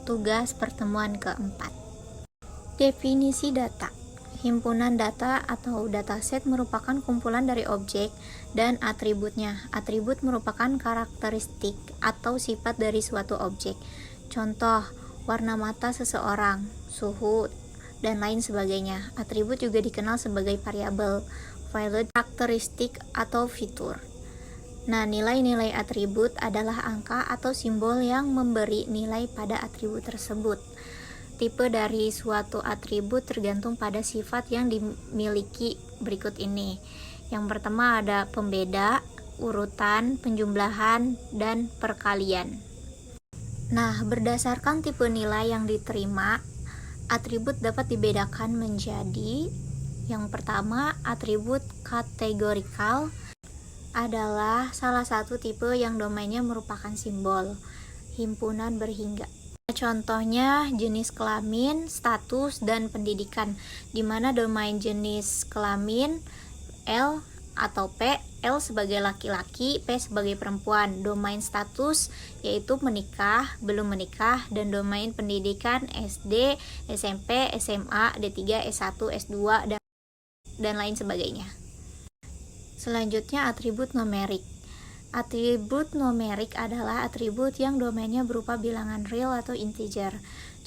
Tugas pertemuan keempat. Definisi data. Himpunan data atau dataset merupakan kumpulan dari objek dan atributnya. Atribut merupakan karakteristik atau sifat dari suatu objek. Contoh, warna mata seseorang, suhu, dan lain sebagainya. Atribut juga dikenal sebagai variabel, value, karakteristik, atau fitur. Nah, nilai-nilai atribut adalah angka atau simbol yang memberi nilai pada atribut tersebut. Tipe dari suatu atribut tergantung pada sifat yang dimiliki berikut ini. Yang pertama ada pembeda, urutan, penjumlahan, dan perkalian. Nah, berdasarkan tipe nilai yang diterima, atribut dapat dibedakan menjadi yang pertama, atribut kategorikal adalah salah satu tipe yang domainnya merupakan simbol, himpunan berhingga. Contohnya jenis kelamin, status, dan pendidikan, di mana domain jenis kelamin L atau P, L sebagai laki-laki, P sebagai perempuan. Domain status yaitu menikah, belum menikah, dan domain pendidikan SD, SMP, SMA, D3, S1, S2, dan lain sebagainya. Selanjutnya atribut numerik. Atribut numerik adalah atribut yang domainnya berupa bilangan real atau integer.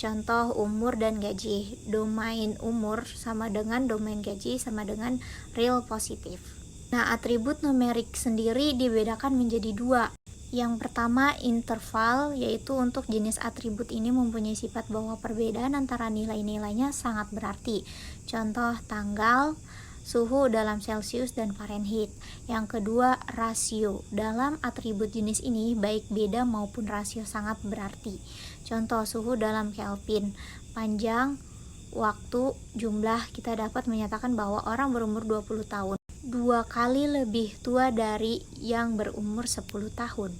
Contoh umur dan gaji. Domain umur sama dengan domain gaji sama dengan real positif. Nah, atribut numerik sendiri dibedakan menjadi dua. Yang pertama interval, yaitu untuk jenis atribut ini mempunyai sifat bahwa perbedaan antara nilai-nilainya sangat berarti. Contoh tanggal, suhu dalam Celcius dan Fahrenheit. Yang kedua, rasio. Dalam atribut jenis ini, baik beda maupun rasio sangat berarti. Contoh, suhu dalam Kelvin. Panjang, waktu, jumlah, kita dapat menyatakan bahwa orang berumur 20 tahun 2 kali lebih tua dari yang berumur 10 tahun.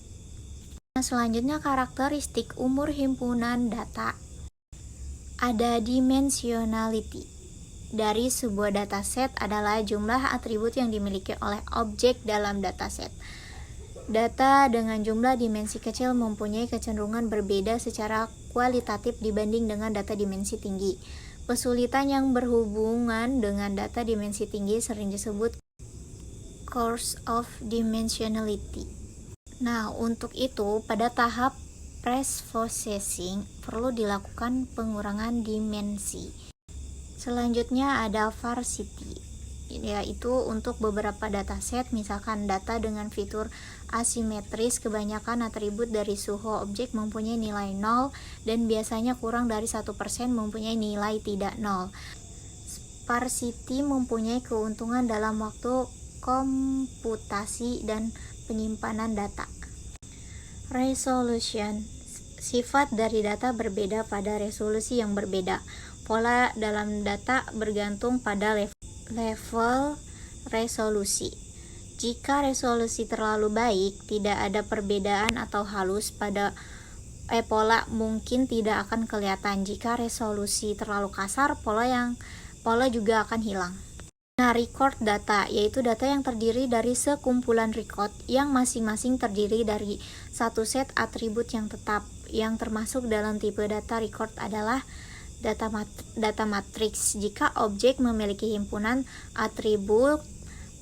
Nah, selanjutnya karakteristik umur himpunan data. Ada dimensionality. Dari sebuah dataset adalah jumlah atribut yang dimiliki oleh objek dalam dataset. Data dengan jumlah dimensi kecil mempunyai kecenderungan berbeda secara kualitatif dibanding dengan data dimensi tinggi. Kesulitan yang berhubungan dengan data dimensi tinggi sering disebut course of dimensionality. Nah, untuk itu pada tahap pre-processing perlu dilakukan pengurangan dimensi. Selanjutnya ada varsity, yaitu untuk beberapa dataset, misalkan data dengan fitur asimetris, kebanyakan atribut dari suhu objek mempunyai nilai 0 dan biasanya kurang dari 1% mempunyai nilai tidak 0. Sparsity mempunyai keuntungan dalam waktu komputasi dan penyimpanan data. Resolution, sifat dari data berbeda pada resolusi yang berbeda. Pola dalam data bergantung pada level resolusi. Jika resolusi terlalu baik, tidak ada perbedaan atau halus pada pola mungkin tidak akan kelihatan. Jika resolusi terlalu kasar, pola juga akan hilang. Nah, record data yaitu data yang terdiri dari sekumpulan record yang masing-masing terdiri dari satu set atribut yang tetap. Yang termasuk dalam tipe data record adalah data matriks. Jika objek memiliki himpunan atribut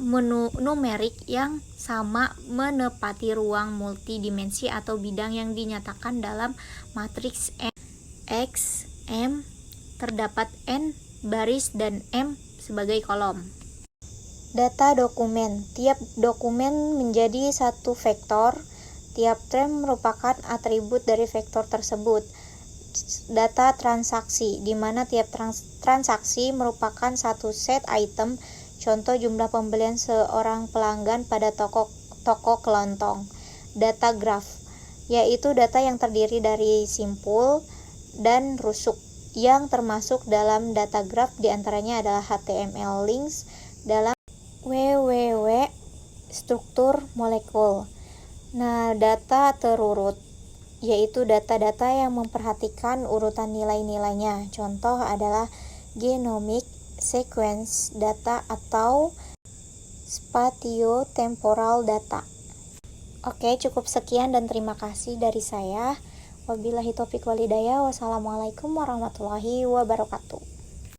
numerik yang sama menepati ruang multidimensi atau bidang yang dinyatakan dalam matriks X, M, terdapat N baris dan M sebagai kolom. Data dokumen. Tiap dokumen menjadi satu vektor. Tiap term merupakan atribut dari vektor tersebut. Data transaksi, di mana tiap transaksi merupakan satu set item. Contoh jumlah pembelian seorang pelanggan pada toko kelontong. Data graph, yaitu data yang terdiri dari simpul dan rusuk. Yang termasuk dalam data graph diantaranya adalah HTML links dalam www struktur molekul. Nah, data terurut, yaitu data-data yang memperhatikan urutan nilai-nilainya. Contoh adalah genomic sequence data atau spatiotemporal data. Oke, cukup sekian dan terima kasih dari saya. Wabillahi taufiq walhidayah. Wassalamualaikum warahmatullahi wabarakatuh.